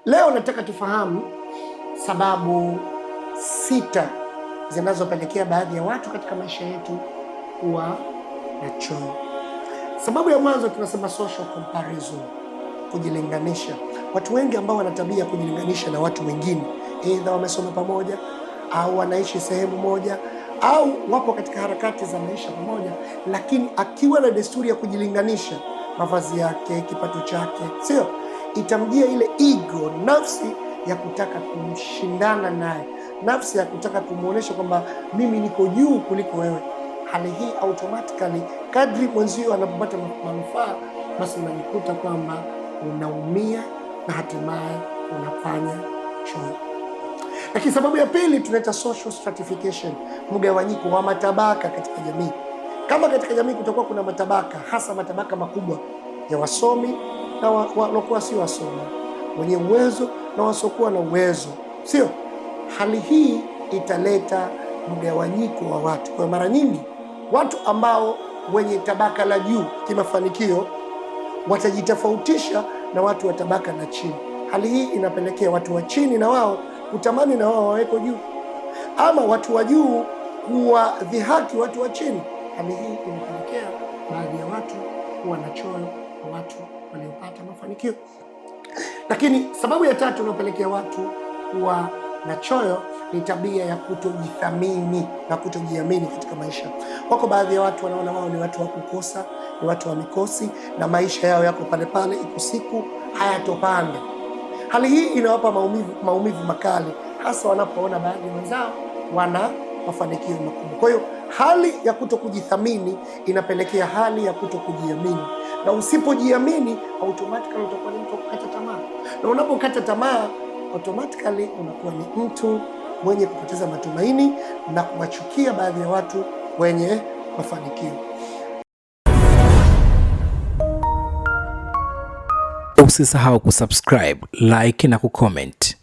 Leo nataka tufahamu sababu 6 zinazopelekea baadhi ya watu katika maisha yetu kuwa na choyo. Sababu ya mwanzo tunasema social comparison, kujilinganisha. Watu wengi ambao wana tabia kujilinganisha na watu wengine, aidha wamesoma pamoja au wanaishi sehemu moja au wapo katika harakati za maisha pamoja, lakini akiwa na desturi ya kujilinganisha mavazi yake, kipato chake, sio, itamjia ile ego, nafsi ya kutaka kumshindana naye, nafsi ya kutaka kumuonesha kwamba mimi niko juu kuliko wewe. Hali hii automatically, kadri mwenzio anapopata manufaa, basi unajikuta kwamba unaumia na hatimaye unafanya choyo. Lakini sababu ya pili tunaita social stratification, mgawanyiko wa matabaka katika jamii. Kama katika jamii kutakuwa kuna matabaka, hasa matabaka makubwa ya wasomi na wanakuwa si wasomi, wenye uwezo na wasiokuwa na uwezo, sio? Hali hii italeta mgawanyiko wa watu. Kwa mara nyingi watu ambao wenye tabaka la juu kimafanikio watajitofautisha na watu wa tabaka la chini. Hali hii inapelekea watu wa chini na wao kutamani na wao waweko juu, ama watu wa juu kuwadhihaki watu wa chini. Hali hii inapelekea baadhi ya watu kuwa na choyo kwa watu waliopata mafanikio. Lakini sababu ya tatu inayopelekea watu kuwa na choyo ni tabia ya kutojithamini na kutojiamini katika maisha. Wako baadhi ya watu wanaona wao ni watu wa kukosa, ni watu wa mikosi, na maisha yao yako pale pale, iko siku hayatopanda. Hali hii inawapa maumivu makali, hasa wanapoona baadhi ya wenzao wana mafanikio makubwa. Kwa hiyo hali ya kutokujithamini inapelekea hali ya kutokujiamini, na usipojiamini automatically utakuwa ni mtu kukata tamaa, na unapokata tamaa automatically unakuwa ni mtu mwenye kupoteza matumaini na kuwachukia baadhi ya watu wenye mafanikio. Usisahau kusubscribe, like na kucomment.